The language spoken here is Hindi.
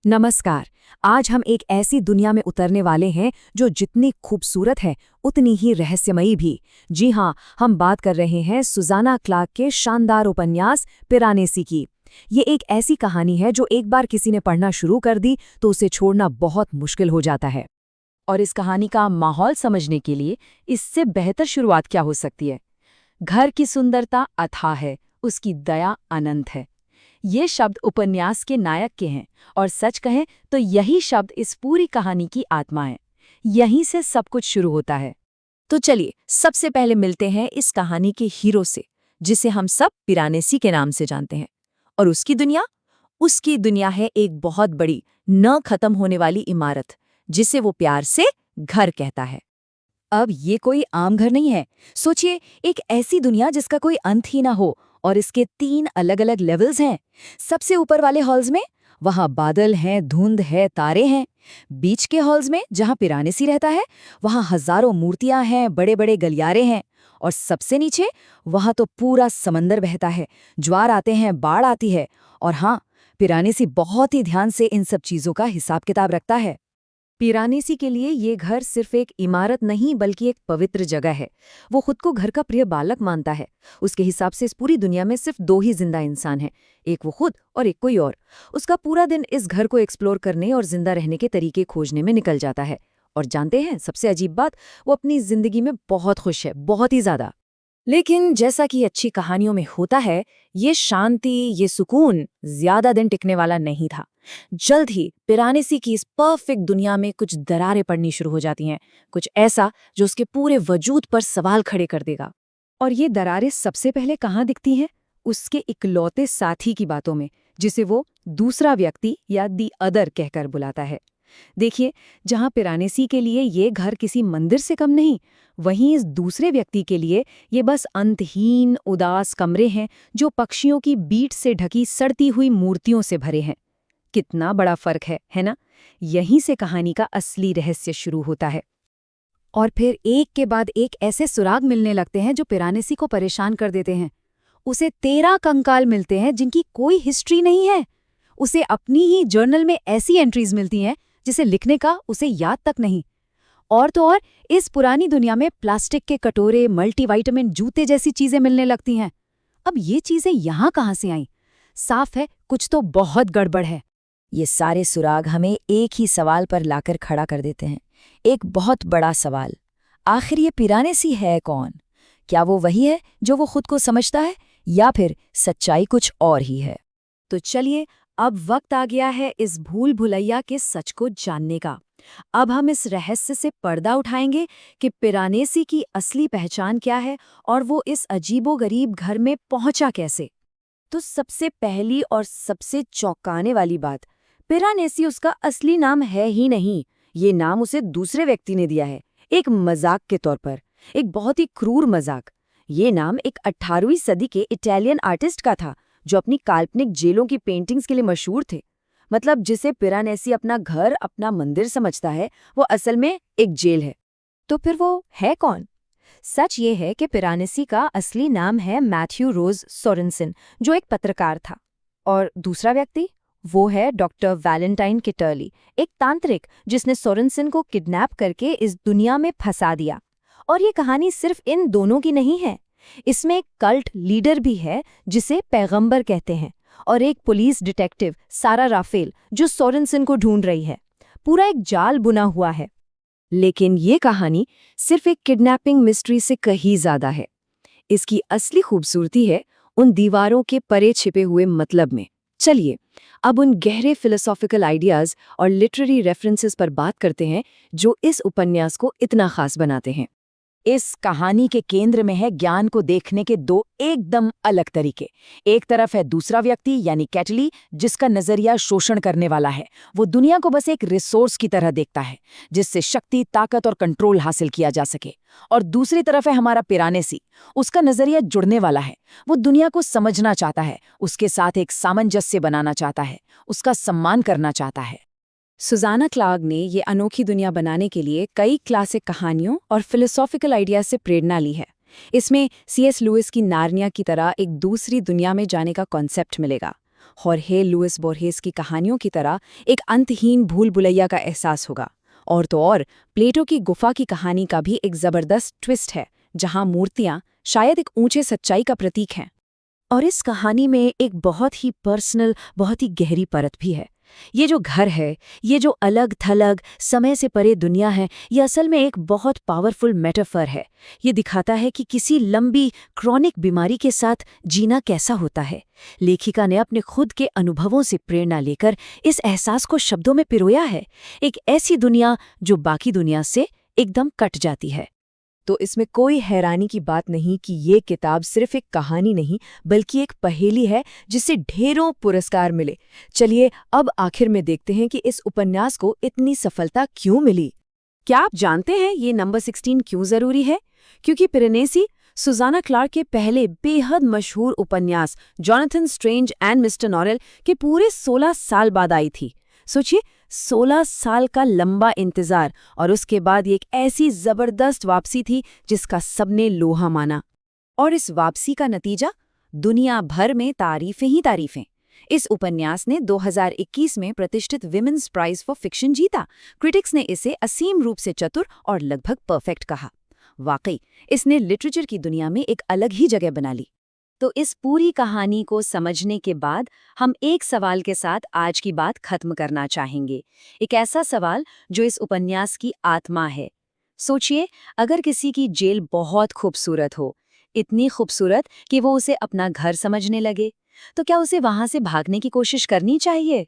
नमस्कार। आज हम एक ऐसी दुनिया में उतरने वाले हैं जो जितनी खूबसूरत है उतनी ही रहस्यमयी भी। जी हाँ, हम बात कर रहे हैं सुजाना क्लार्क के शानदार उपन्यास पिरानेसी की। ये एक ऐसी कहानी है जो एक बार किसी ने पढ़ना शुरू कर दी तो उसे छोड़ना बहुत मुश्किल हो जाता है। और इस कहानी का माहौल समझने के लिए इससे बेहतर शुरुआत क्या हो सकती है। घर की सुंदरता अथाह है, उसकी दया अनंत है। ये शब्द उपन्यास के नायक के हैं और सच कहें तो यही शब्द इस पूरी कहानी की आत्मा है। यहीं से सब कुछ शुरू होता है। तो चलिए सबसे पहले मिलते हैं इस कहानी के हीरो से, जिसे हम सब पिरानेसी के नाम से जानते हैं। और उसकी दुनिया है एक बहुत बड़ी, न खत्म होने वाली इमारत, जिसे वो प्यार से घर कहता है। अब ये कोई आम घर नहीं है। सोचिए, एक ऐसी दुनिया जिसका कोई अंत ही ना हो, और इसके 3 अलग-अलग लेवल्स हैं। सबसे ऊपर वाले हॉल्स में वहाँ बादल हैं, धुंध है, तारे हैं। बीच के हॉल्स में जहाँ पिरानेसी रहता है, वहाँ हजारों मूर्तियां हैं, बड़े-बड़े गलियारे हैं। और सबसे नीचे वहाँ तो पूरा समंदर बहता है, ज्वार आते हैं, बाढ़ आती है। और हाँ, पिरानेसी बहुत ही ध्यान से इन सब चीजों का हिसाब किताब रखता है। पिरानेसी के लिए ये घर सिर्फ एक इमारत नहीं बल्कि एक पवित्र जगह है। वो खुद को घर का प्रिय बालक मानता है। उसके हिसाब से इस पूरी दुनिया में सिर्फ 2 ही जिंदा इंसान हैं, एक वो खुद और एक कोई और। उसका पूरा दिन इस घर को एक्सप्लोर करने और जिंदा रहने के तरीके खोजने में निकल जाता है। और जानते हैं सबसे अजीब बात, वो अपनी जिंदगी में बहुत खुश है, बहुत ही ज्यादा। लेकिन जैसा कि अच्छी कहानियों में होता है, ये शांति, ये सुकून ज्यादा दिन टिकने वाला नहीं था। जल्द ही पिरानेसी की इस परफेक्ट दुनिया में कुछ दरारें पड़नी शुरू हो जाती हैं, कुछ ऐसा जो उसके पूरे वजूद पर सवाल खड़े कर देगा। और ये दरारें सबसे पहले कहाँ दिखती हैं? उसके इकलौते साथी की बातों में, जिसे वो दूसरा व्यक्ति या दी अदर कहकर बुलाता है। देखिए, जहाँ पिरानेसी के लिए ये घर किसी मंदिर से कम नहीं, वहीं इस दूसरे व्यक्ति के लिए ये बस अंतहीन उदास कमरे हैं जो पक्षियों की बीट से ढकी सड़ती हुई मूर्तियों से भरे हैं। कितना बड़ा फर्क है ना? यहीं से कहानी का असली रहस्य शुरू होता है। और फिर एक के बाद एक ऐसे सुराग मिलने लगते हैं जो पिरानेसी को परेशान कर देते हैं। उसे 13 कंकाल मिलते हैं जिनकी कोई हिस्ट्री नहीं है। उसे अपनी ही जर्नल में ऐसी एंट्रीज मिलती हैं जिसे लिखने का उसे याद तक नहीं। और तो और इस पुरानी दुनिया में प्लास्टिक के कटोरे, मल्टीविटामिन, जूते जैसी चीजें मिलने लगती हैं। अब ये चीजें यहाँ कहाँ से आईं? साफ है, कुछ तो बहुत गड़बड़ है। ये सारे सुराग हमें एक ही सवाल पर लाकर खड़ा कर देते हैं। एक बहुत बड़ा सवाल, आखिर ये पिरानेसी है कौन? क्या वो वही है जो वो खुद को समझता है, या फिर सच्चाई कुछ और ही है? तो चलिए, अब वक्त आ गया है इस भूल भुलैया के सच को जानने का। अब हम इस रहस्य से पर्दा उठाएंगे कि पिरानेसी की असली पहचान क्या है और वो इस अजीबोगरीब घर में पहुंचा कैसे। तो सबसे पहली और सबसे चौंकाने वाली बात, पिरानेसी उसका असली नाम है ही नहीं। ये नाम उसे दूसरे व्यक्ति ने दिया है, एक मजाक के तौर पर, एक बहुत ही क्रूर मजाक। ये नाम एक 18वीं सदी के इटालियन आर्टिस्ट का था जो अपनी काल्पनिक जेलों की पेंटिंग्स के लिए मशहूर थे। मतलब जिसे पिरानेसी अपना घर, अपना मंदिर समझता है, वो असल में एक जेल है। तो फिर वो है कौन? सच ये है कि पिरानेसी का असली नाम है मैथ्यू रोज सोरेनसन, जो एक पत्रकार था। और दूसरा व्यक्ति, वो है डॉक्टर वैलेंटाइन किटर्ली, एक तांत्रिक जिसने सोरेनसन को किडनैप करके इस दुनिया में फंसा दिया। और ये कहानी सिर्फ इन दोनों की नहीं है। इसमें एक कल्ट लीडर भी है जिसे पैगंबर कहते हैं, और एक पुलिस डिटेक्टिव सारा राफेल जो सोरेनसन को ढूंढ रही है। पूरा एक जाल बुना हुआ है। लेकिन ये कहानी सिर्फ एक किडनैपिंग मिस्ट्री से कहीं ज्यादा है। इसकी असली खूबसूरती है उन दीवारों के परे छिपे हुए मतलब में। चलिए अब उन गहरे फिलोसॉफिकल आइडियाज और लिटरेरी रेफरेंसेस पर बात करते हैं जो इस उपन्यास को इतना खास बनाते हैं। इस कहानी के केंद्र में है ज्ञान को देखने के 2 एकदम अलग तरीके। एक तरफ है दूसरा व्यक्ति यानी कैटली, जिसका नजरिया शोषण करने वाला है। वो दुनिया को बस एक रिसोर्स की तरह देखता है जिससे शक्ति, ताकत और कंट्रोल हासिल किया जा सके। और दूसरी तरफ है हमारा पिरानेसी, उसका नजरिया जुड़ने वाला है। वो दुनिया को समझना चाहता है, उसके साथ एक सामंजस्य बनाना चाहता है, उसका सम्मान करना चाहता है। सुजाना क्लार्क ने ये अनोखी दुनिया बनाने के लिए कई क्लासिक कहानियों और फिलोसॉफिकल आइडियाज से प्रेरणा ली है। इसमें C.S. लुइस की नार्निया की तरह एक दूसरी दुनिया में जाने का कॉन्सेप्ट मिलेगा। होर्हे लुइस बोर्हेस की कहानियों की तरह एक अंतहीन भूल भुलैया का एहसास होगा। और तो और प्लेटो की गुफा की कहानी का भी एक जबरदस्त ट्विस्ट है, जहां मूर्तियां शायद एक ऊंचे सच्चाई का प्रतीक हैं। और इस कहानी में एक बहुत ही पर्सनल, बहुत ही गहरी परत भी है। ये जो घर है, ये जो अलग थलग समय से परे दुनिया है, ये असल में एक बहुत पावरफुल मेटाफर है। ये दिखाता है कि किसी लंबी क्रॉनिक बीमारी के साथ जीना कैसा होता है। लेखिका ने अपने खुद के अनुभवों से प्रेरणा लेकर इस एहसास को शब्दों में पिरोया है, एक ऐसी दुनिया जो बाकी दुनिया से एकदम कट जाती है। तो इसमें कोई हैरानी की बात नहीं कि ये किताब सिर्फ एक कहानी नहीं बल्कि एक पहेली है जिसे ढेरों पुरस्कार मिले। चलिए अब आखिर में देखते हैं कि इस उपन्यास को इतनी सफलता क्यों मिली। क्या आप जानते हैं ये नंबर 16 क्यों जरूरी है? क्योंकि पिरेनेसी सुजाना क्लार्क के पहले बेहद मशहूर उपन्यास जॉनथन स्ट्रेंज एंड मिस्टर नॉरेल के पूरे 16 साल बाद आई थी। सोचिए, 16 साल का लंबा इंतजार और उसके बाद ये एक ऐसी जबरदस्त वापसी थी जिसका सबने लोहा माना। और इस वापसी का नतीजा दुनिया भर में तारीफें ही तारीफें। इस उपन्यास ने 2021 में प्रतिष्ठित विमेन्स प्राइज फॉर फिक्शन जीता। क्रिटिक्स ने इसे असीम रूप से चतुर और लगभग परफेक्ट कहा। वाकई इसने लिटरेचर की दुनिया में एक अलग ही जगह बना ली। तो इस पूरी कहानी को समझने के बाद हम एक सवाल के साथ आज की बात खत्म करना चाहेंगे। एक ऐसा सवाल जो इस उपन्यास की आत्मा है। सोचिए, अगर किसी की जेल बहुत खूबसूरत हो, इतनी खूबसूरत कि वो उसे अपना घर समझने लगे, तो क्या उसे वहां से भागने की कोशिश करनी चाहिए?